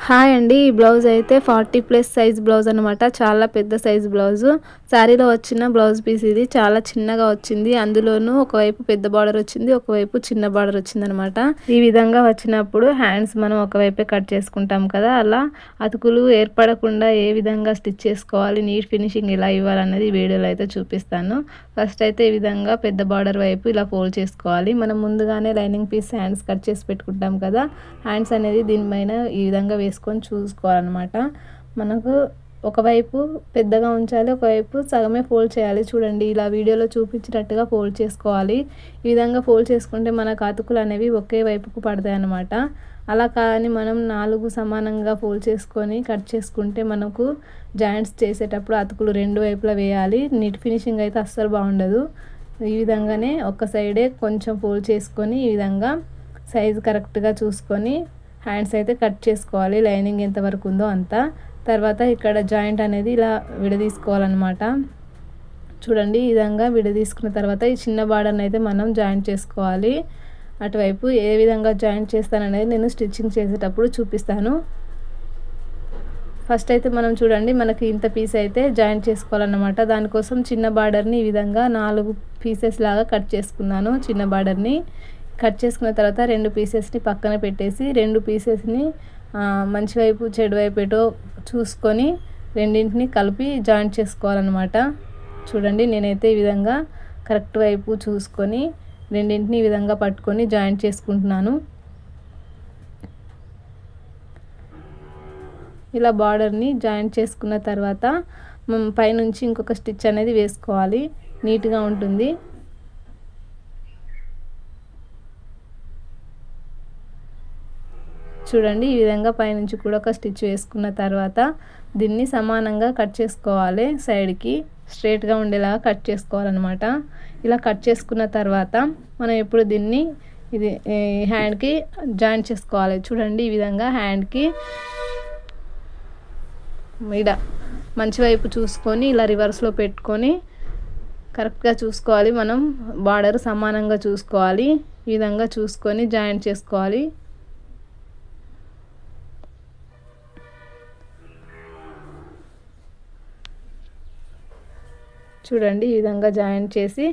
Hi అండి. ఈ blouse అయితే 40+ సైజ్ బ్లౌజ్ అనమాట. చాలా పెద్ద సైజ్ బ్లౌజు. శారీలో వచ్చిన బ్లౌజ్ పీస్ ఇది. చాలా చిన్నగా వచ్చింది. అందులోనూ ఒకవైపు పెద్ద బార్డర్ వచ్చింది, ఒకవైపు చిన్న బార్డర్ వచ్చిందనమాట. ఈ విధంగా వచ్చినప్పుడు హ్యాండ్స్ మనం ఒకవైపే కట్ చేసుకుంటాం కదా, అలా అతుకులు ఏర్పడకుండా ఏ విధంగా స్టిచ్ చేసుకోవాలి, నీట్ ఫినిషింగ్ ఎలా ఇవ్వాలన్నది ఈ వీడియోలో అయితే చూపిస్తాను. ఫస్ట్ అయితే ఈ విధంగా పెద్ద బార్డర్ వైపు ఇలా ఫోల్డ్ చేసుకోవాలి. మనం ముందుగానే లైనింగ్ పీస్ హ్యాండ్స్ కట్ చేసి పెట్టుకుంటాం కదా, హ్యాండ్స్ అనేది దీనిపైన ఈ విధంగా వేసుకొని చూసుకోవాలన్నమాట. మనకు ఒకవైపు పెద్దగా ఉంచాలి, ఒకవైపు సగమే ఫోల్డ్ చేయాలి. చూడండి, ఇలా వీడియోలో చూపించినట్టుగా ఫోల్డ్ చేసుకోవాలి. ఈ విధంగా ఫోల్డ్ చేసుకుంటే మనకు అతుకులు అనేవి ఒకే వైపుకు పడతాయి అన్నమాట. అలా కానీ మనం 4 సమానంగా ఫోల్డ్ చేసుకొని కట్ చేసుకుంటే మనకు జాయింట్స్ చేసేటప్పుడు అతుకులు రెండు వైపులా వేయాలి. నీట్ ఫినిషింగ్ అయితే అస్సలు బాగుండదు. ఈ విధంగానే ఒక సైడే కొంచెం ఫోల్డ్ చేసుకొని ఈ విధంగా సైజు కరెక్ట్గా చూసుకొని హ్యాండ్స్ అయితే కట్ చేసుకోవాలి. లైనింగ్ ఎంతవరకు ఉందో అంత. తర్వాత ఇక్కడ జాయింట్ అనేది ఇలా విడదీసుకోవాలన్నమాట. చూడండి, ఈ విధంగా విడదీసుకున్న తర్వాత ఈ చిన్న బార్డర్ని అయితే మనం జాయింట్ చేసుకోవాలి. అటువైపు ఏ విధంగా జాయింట్ చేస్తాననేది నేను స్టిచ్చింగ్ చేసేటప్పుడు చూపిస్తాను. ఫస్ట్ అయితే మనం చూడండి, మనకి ఇంత పీస్ అయితే జాయింట్ చేసుకోవాలన్నమాట. దానికోసం చిన్న బార్డర్ని ఈ విధంగా 4 పీసెస్ లాగా కట్ చేసుకున్నాను. చిన్న బార్డర్ని కట్ చేసుకున్న తర్వాత 2 పీసెస్ని పక్కన పెట్టేసి 2 పీసెస్ని మంచి వైపు చెడు వైపు ఏటో చూసుకొని రెండింటిని కలిపి జాయింట్ చేసుకోవాలన్నమాట. చూడండి, నేనైతే ఈ విధంగా కరెక్ట్ వైపు చూసుకొని రెండింటిని ఈ విధంగా పట్టుకొని జాయింట్ చేసుకుంటున్నాను. ఇలా బార్డర్ని జాయింట్ చేసుకున్న తర్వాత పైనుంచి ఇంకొక స్టిచ్ అనేది వేసుకోవాలి. నీట్గా ఉంటుంది. చూడండి, ఈ విధంగా పైనుంచి కూడా ఒక స్టిచ్ వేసుకున్న తర్వాత దీన్ని సమానంగా కట్ చేసుకోవాలి. సైడ్కి స్ట్రైట్గా ఉండేలాగా కట్ చేసుకోవాలన్నమాట. ఇలా కట్ చేసుకున్న తర్వాత మనం ఇప్పుడు దీన్ని ఇది హ్యాండ్కి జాయింట్ చేసుకోవాలి. చూడండి, ఈ విధంగా హ్యాండ్కి ఇలా మంచి వైపు చూసుకొని ఇలా రివర్స్లో పెట్టుకొని కరెక్ట్గా చూసుకోవాలి. మనం బార్డర్ సమానంగా చూసుకోవాలి. ఈ విధంగా చూసుకొని జాయింట్ చేసుకోవాలి. చూడండి, ఈ విధంగా జాయింట్ చేసి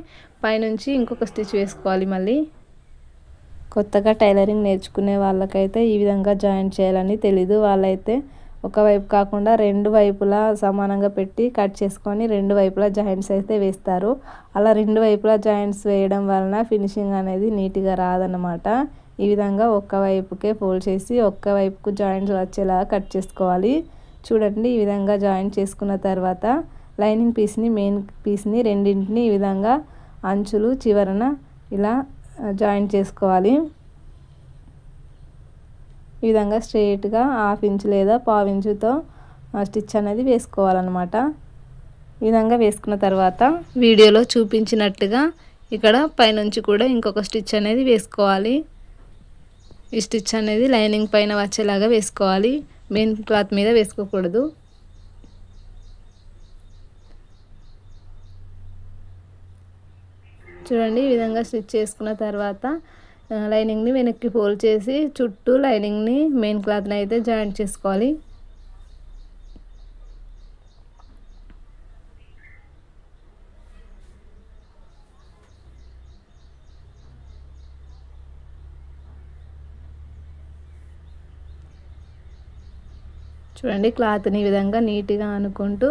పైనుంచి ఇంకొక స్టిచ్ వేసుకోవాలి. మళ్ళీ కొత్తగా టైలరింగ్ నేర్చుకునే వాళ్ళకైతే ఈ విధంగా జాయింట్ చేయాలని తెలీదు. వాళ్ళైతే ఒకవైపు కాకుండా రెండు వైపులా సమానంగా పెట్టి కట్ చేసుకొని రెండు వైపులా జాయింట్స్ అయితే వేస్తారు. అలా రెండు వైపులా జాయింట్స్ వేయడం వలన ఫినిషింగ్ అనేది నీట్గా రాదన్నమాట. ఈ విధంగా ఒక్క వైపుకే ఫోల్డ్ చేసి ఒక్క వైపుకు జాయింట్స్ వచ్చేలాగా కట్ చేసుకోవాలి. చూడండి, ఈ విధంగా జాయింట్ చేసుకున్న తర్వాత లైనింగ్ పీస్ని మెయిన్ పీస్ని రెండింటిని ఈ విధంగా అంచులు చివరన ఇలా జాయింట్ చేసుకోవాలి. ఈ విధంగా స్ట్రైట్గా 1/2 ఇంచు లేదా 1/4 ఇంచుతో స్టిచ్ అనేది వేసుకోవాలన్నమాట. ఈ విధంగా వేసుకున్న తర్వాత వీడియోలో చూపించినట్టుగా ఇక్కడ పైనుంచి కూడా ఇంకొక స్టిచ్ అనేది వేసుకోవాలి. ఈ స్టిచ్ అనేది లైనింగ్ పైన వచ్చేలాగా వేసుకోవాలి. మెయిన్ క్లాత్ మీద వేసుకోకూడదు. చూడండి, ఈ విధంగా స్టిచ్ చేసుకున్న తర్వాత లైనింగ్ని వెనక్కి ఫోల్డ్ చేసి చుట్టూ లైనింగ్ని మెయిన్ క్లాత్ని అయితే జాయింట్ చేసుకోవాలి. చూడండి, క్లాత్ని ఈ విధంగా నీట్గా అనుకుంటూ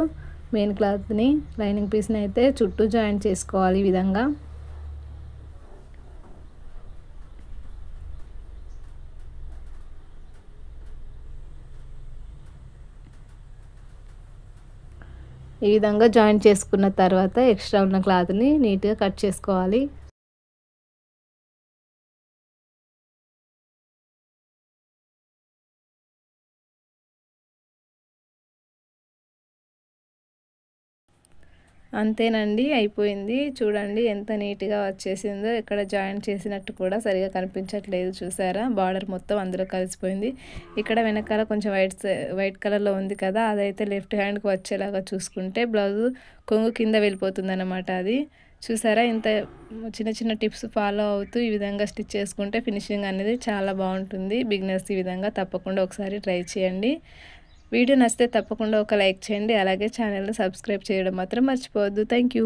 మెయిన్ క్లాత్ని లైనింగ్ పీస్ని అయితే చుట్టూ జాయింట్ చేసుకోవాలి. ఈ విధంగా జాయింట్ చేసుకున్న తర్వాత ఎక్స్ట్రా ఉన్న క్లాత్ని నీట్గా కట్ చేసుకోవాలి. అంతేనండి, అయిపోయింది. చూడండి ఎంత నీట్గా వచ్చేసిందో. ఇక్కడ జాయింట్ చేసినట్టు కూడా సరిగా కనిపించట్లేదు. చూసారా, బార్డర్ మొత్తం అందులో కలిసిపోయింది. ఇక్కడ వెనకాల కొంచెం వైట్ కలర్లో ఉంది కదా, అదైతే లెఫ్ట్ హ్యాండ్కి వచ్చేలాగా చూసుకుంటే బ్లౌజ్ కొంగు కింద వెళ్ళిపోతుంది అన్నమాట. అది చూసారా ఇంత చిన్న చిన్న టిప్స్ ఫాలో అవుతూ ఈ విధంగా స్టిచ్ చేసుకుంటే ఫినిషింగ్ అనేది చాలా బాగుంటుంది. బిగినర్స్ ఈ విధంగా తప్పకుండా ఒకసారి ట్రై చేయండి. వీడియో నచ్చితే తప్పకుండా ఒక లైక్ చేయండి. అలాగే ఛానల్ని సబ్స్క్రైబ్ చేయడం మాత్రం మర్చిపోవద్దు. Thank you.